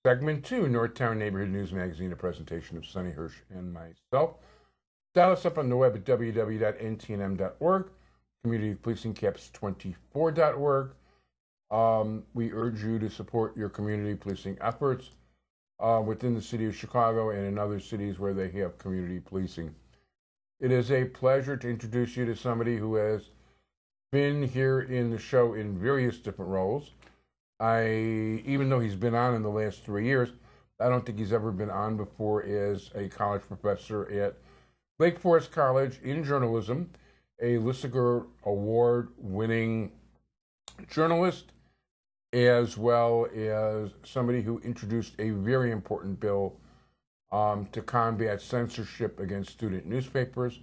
Segment 2, Northtown Neighborhood News Magazine, a presentation of Sonny Hirsch and myself. Dial us up on the web at www.ntnm.org, communitypolicingcaps24.org. We urge you to support your community policing efforts within the city of Chicago and in other cities where they have community policing. It is a pleasure to introduce you to somebody who has been here in the show in various different roles. Even though he's been on in the last 3 years, I don't think he's ever been on before as a college professor at Lake Forest College in journalism, a Lissiger Award-winning journalist, as well as somebody who introduced a very important bill to combat censorship against student newspapers.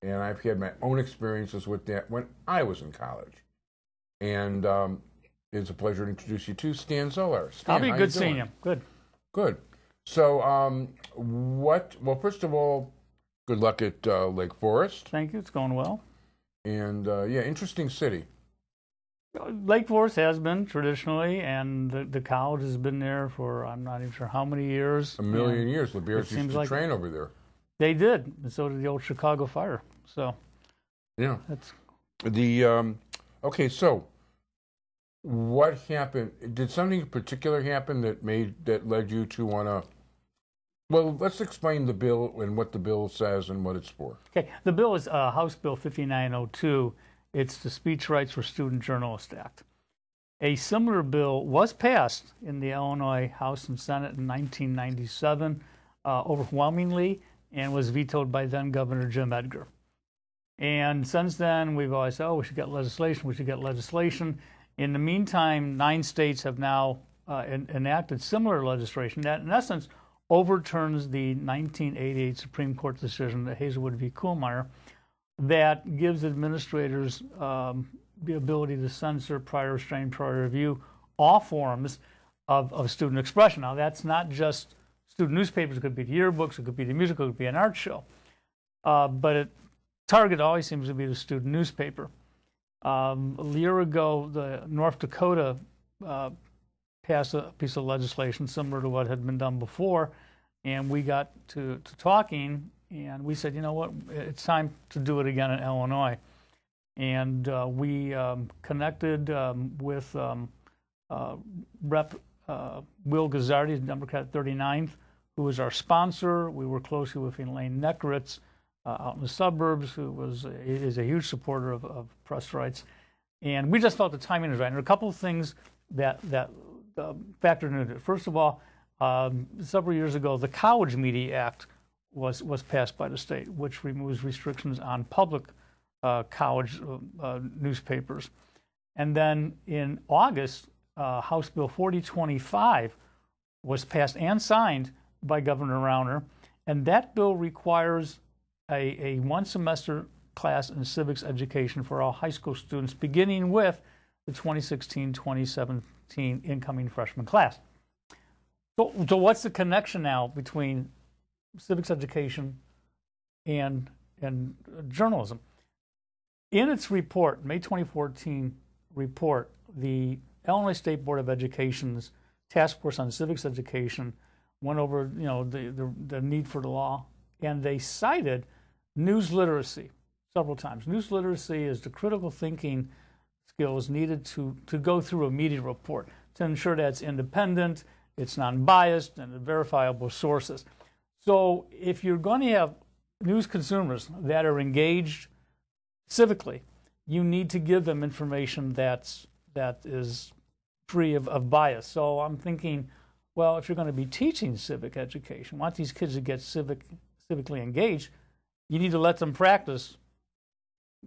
And I've had my own experiences with that when I was in college. And it's a pleasure to introduce you to Stan Zoller. Stan, I'll be good seeing you. Good. Good. So, well, first of all, good luck at Lake Forest. Thank you. It's going well. And, yeah, interesting city. Lake Forest has been traditionally, and the college has been there for, I'm not even sure how many years. A million years. The Bears used to train over there. They did, and so did the old Chicago Fire. So, yeah. That's the, okay, so what happened? Did something in particular happen that led you to want to? Well, let's explain the bill and what the bill says and what it's for. Okay, the bill is House Bill 5902. It's the Speech Rights for Student Journalists Act. A similar bill was passed in the Illinois House and Senate in 1997 overwhelmingly, and was vetoed by then Governor Jim Edgar. And since then, we've always said, oh, we should get legislation, we should get legislation. In the meantime, 9 states have now enacted similar legislation that, in essence, overturns the 1988 Supreme Court decision, the Hazelwood v. Kuhlmeyer, that gives administrators the ability to censor, prior restraint, prior review, all forms of student expression. Now, that's not just student newspapers. It could be the yearbooks, it could be the musical, it could be an art show. But target always seems to be the student newspaper. A year ago, the North Dakota passed a piece of legislation similar to what had been done before, and we got to talking, and we said, you know what, it's time to do it again in Illinois. And we connected with Rep. Will Gazzardi, Democrat 39th, who was our sponsor. We worked closely with Elaine Neckeritz out in the suburbs, who is a huge supporter of press rights. And we just felt the timing was right. And there are a couple of things that factored into it. First of all, several years ago, the College Media Act was passed by the state, which removes restrictions on public college newspapers. And then in August, House Bill 4025 was passed and signed by Governor Rauner, and that bill requires a one-semester class in civics education for all high school students, beginning with the 2016-2017 incoming freshman class. So what's the connection now between civics education and journalism? In its report, May 2014 report, the Illinois State Board of Education's Task Force on Civics Education went over, you know, the need for the law, and they cited news literacy several times. News literacy is the critical thinking skills needed to go through a media report to ensure that it's independent, it's non-biased, and verifiable sources. So if you're going to have news consumers that are engaged civically, you need to give them information that is free of bias. So I'm thinking, well, if you're going to be teaching civic education, want these kids to get civically engaged, you need to let them practice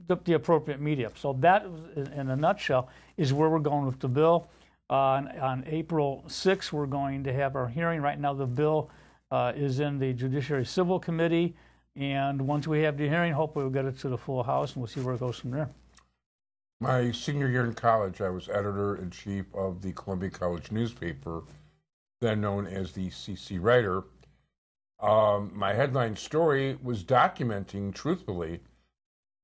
the appropriate media. So that, in a nutshell, is where we're going with the bill. On April 6th, we're going to have our hearing. Right now, the bill is in the Judiciary Civil Committee, and once we have the hearing, hopefully we'll get it to the full House, and we'll see where it goes from there. My senior year in college, I was editor-in-chief of the Columbia College newspaper, then known as the CC Writer. My headline story was documenting, truthfully,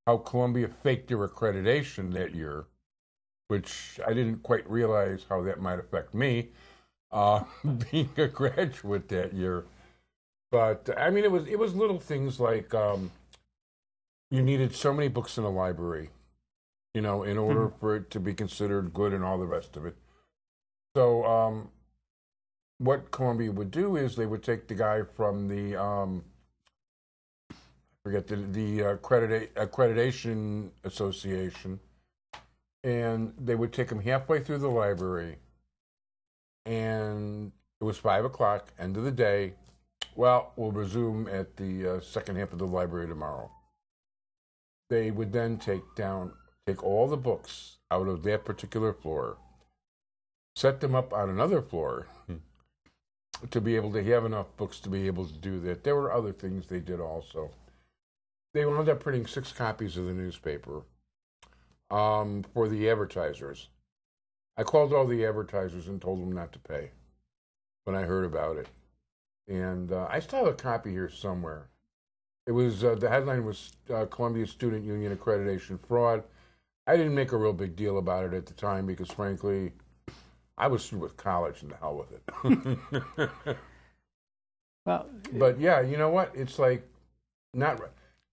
how Columbia faked their accreditation that year, which I didn't quite realize how that might affect me. being a graduate that year. But I mean, it was little things like you needed so many books in a library, in order for it to be considered good and all the rest of it. So what Columbia would do is they would take the guy from the forget the accreditation association, and they would take him halfway through the library, and it was 5 o'clock, end of the day. Well, we'll resume at the second half of the library tomorrow. They would then take all the books out of that particular floor, set them up on another floor to be able to have enough books to be able to do that. There were other things they did also. They wound up printing 6 copies of the newspaper for the advertisers. I called all the advertisers and told them not to pay when I heard about it. And I still have a copy here somewhere. It was the headline was Columbia Student Union Accreditation Fraud. I didn't make a real big deal about it at the time because, frankly, I was through with college and the hell with it. Well, but yeah, you know what? It's like not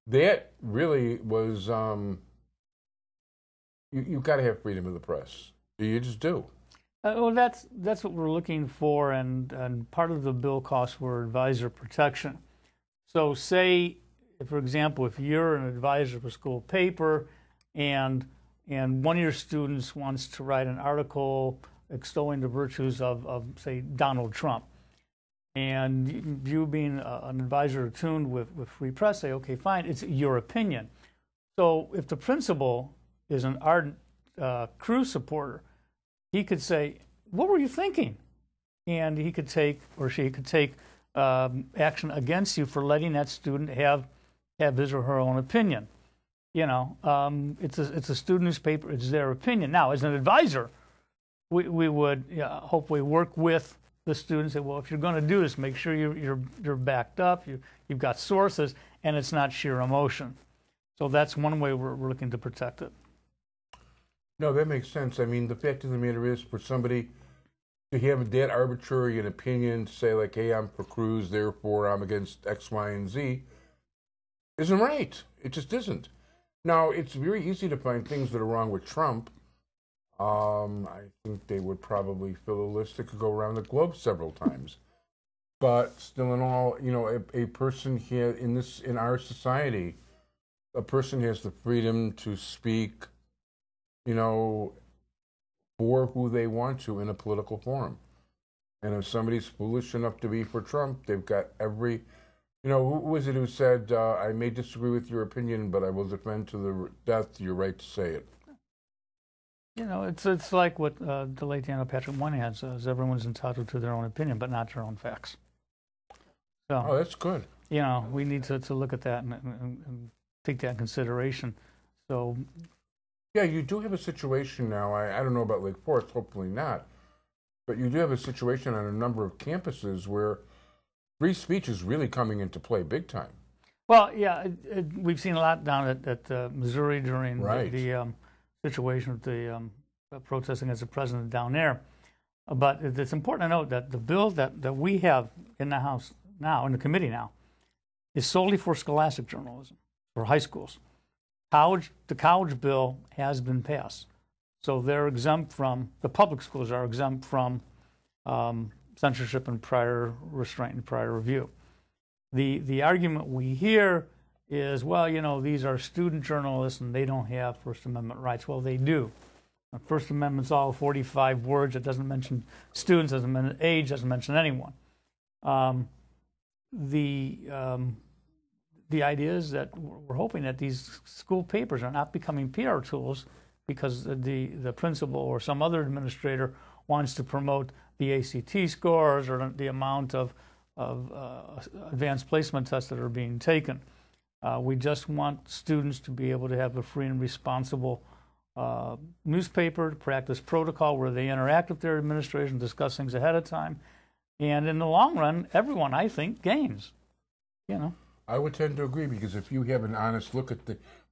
that really was. You've got to have freedom of the press. You just do. Well, that's what we're looking for, and part of the bill calls for advisor protection. So say, for example, if you're an advisor for a school paper and one of your students wants to write an article extolling the virtues of say, Donald Trump, and you being an advisor attuned with free press say, okay, fine, it's your opinion. So if the principal is an ardent Cruz supporter, he could say, what were you thinking? And he could take, or she could take action against you for letting that student have his or her own opinion. It's a student newspaper, it's their opinion. Now, as an advisor, we would hopefully work with the students and say, well, if you're going to do this, make sure you're backed up, you've got sources, and it's not sheer emotion. So that's one way we're looking to protect it. No, that makes sense. I mean, the fact of the matter is, for somebody to have that arbitrary an opinion, to say like, hey, I'm for Cruz, therefore I'm against X, Y, and Z, isn't right. It just isn't. Now, it's very easy to find things that are wrong with Trump. I think they would probably fill a list that could go around the globe several times. But still in all, a person here in our society, a person has the freedom to speak, for who they want to in a political forum. And if somebody's foolish enough to be for Trump, they've got every, who was it who said, I may disagree with your opinion, but I will defend to the death your right to say it. It's like what the late Daniel Patrick Moynihan says, everyone's entitled to their own opinion, but not their own facts. So, oh, that's good. We need to look at that and take that in consideration. So, yeah, you do have a situation now. I don't know about Lake Forest, hopefully not, but you do have a situation on a number of campuses where free speech is really coming into play big time. Well, yeah, we've seen a lot down at Missouri during the situation with the protesting against the president down there. But it's important to note that the bill that we have in the House now, in the committee now, is solely for scholastic journalism, for high schools. The college bill has been passed. So they're exempt from, the public schools are exempt from censorship and prior restraint and prior review. The argument we hear is, well, these are student journalists and they don't have First Amendment rights. Well, they do. The First Amendment's all 45 words. It doesn't mention students, doesn't mention age, doesn't mention anyone. The idea is that we're hoping that these school papers are not becoming PR tools because the principal or some other administrator wants to promote the ACT scores or the amount of advanced placement tests that are being taken. We just want students to be able to have a free and responsible newspaper, to practice protocol where they interact with their administration, discuss things ahead of time. And in the long run, everyone, I think, gains. I would tend to agree, because if you have an honest look at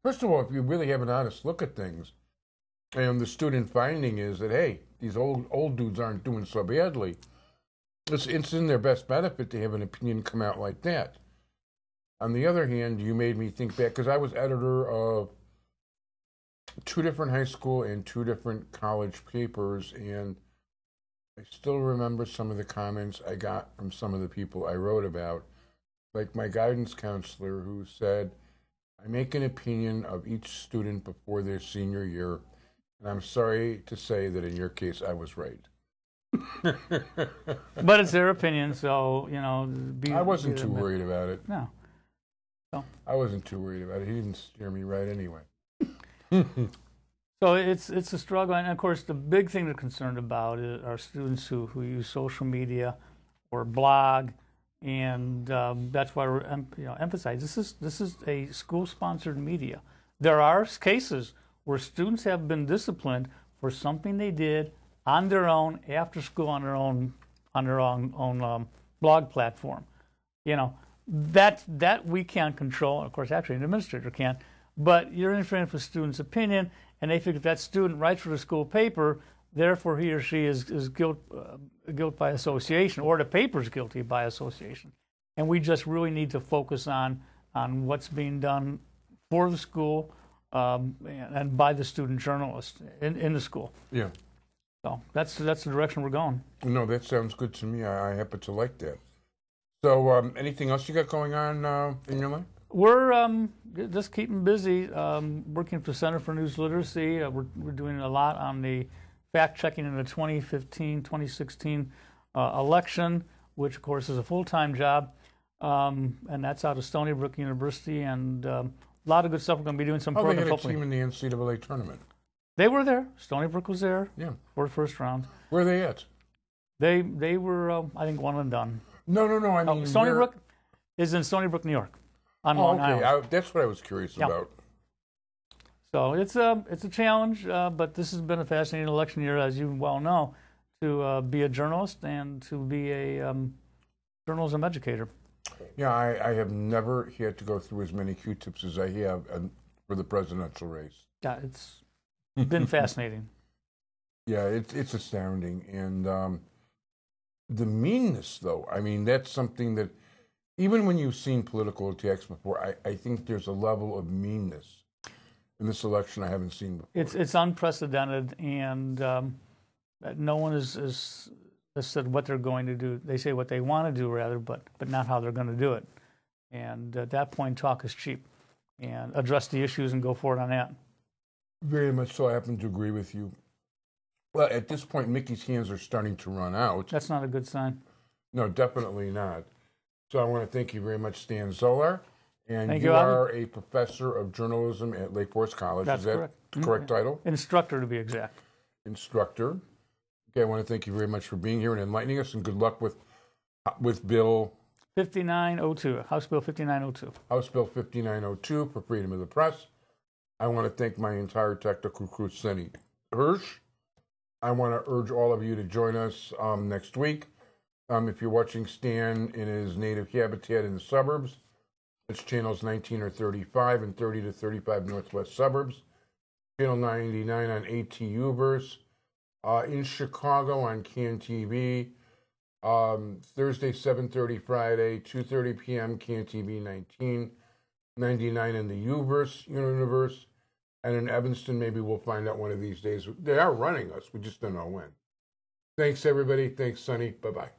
first of all, if you really have an honest look at things, and the student finding is that, hey, these old dudes aren't doing so badly, It's in their best benefit to have an opinion come out like that. On the other hand, you made me think back, because I was editor of 2 different high school and 2 different college papers, and I still remember some of the comments I got from some of the people I wrote about, like my guidance counselor who said, I make an opinion of each student before their senior year, and I'm sorry to say that in your case I was right. But it's their opinion, so, I wasn't too worried about it. No. So. I wasn't too worried about it. He didn't steer me right anyway. So it's a struggle, and of course the big thing they're concerned about are students who use social media or blog, and that's why we're emphasizing this is a school-sponsored media. There are cases where students have been disciplined for something they did on their own after school on their own blog platform. That we can't control. Of course, actually, an administrator can't. But you're interfering with student's opinion, and they figure if that student writes for the school paper, therefore he or she is guilt by association, or the paper is guilty by association. And we just really need to focus on what's being done for the school and by the student journalist in the school. Yeah. So that's the direction we're going. No, that sounds good to me. I happen to like that. So anything else you got going on in your life? We're just keeping busy, working for Center for News Literacy. We're doing a lot on the fact-checking in the 2015-2016 election, which, of course, is a full-time job. And that's out of Stony Brook University. And a lot of good stuff. We're going to be doing some programs. They had a team in the NCAA tournament. They were there. Stony Brook was there. Yeah. For the first round. Where are they at? They were, I think, one and done. No. I mean, Stony Brook is in Stony Brook, New York. On Long Island. That's what I was curious about. So it's a challenge, but this has been a fascinating election year, as you well know, to be a journalist and to be a journalism educator. Yeah, I have never had to go through as many Q-tips as I have for the presidential race. Yeah, it's been fascinating. Yeah, it's astounding. And the meanness, though, I mean, that's something that, even when you've seen political attacks before, I think there's a level of meanness in this election I haven't seen before. It's unprecedented, and no one has said what they're going to do. They say what they want to do, rather, but not how they're going to do it. And at that point, talk is cheap, and address the issues and go forward on that. Very much so. I happen to agree with you. Well, at this point, Mickey's hands are starting to run out. That's not a good sign. No, definitely not. So I want to thank you very much, Stan Zoller. And you are a professor of journalism at Lake Forest College. That's Is that correct. the correct title? Instructor, to be exact. Instructor. Okay, I want to thank you very much for being here and enlightening us, and good luck with Bill 5902, House Bill 5902. House Bill 5902 for freedom of the press. I want to thank my entire technical crew, Senny Hirsch. I want to urge all of you to join us next week. If you're watching Stan in his native habitat in the suburbs, it's channels 19 or 35 and 30 to 35 northwest suburbs. Channel 99 on ATUverse. In Chicago on CAN TV. Thursday 7:30, Friday 2:30 p.m. CAN TV 19. 99 in the universe. And in Evanston, maybe we'll find out one of these days. They are running us. We just don't know when. Thanks, everybody. Thanks, Sonny. Bye-bye.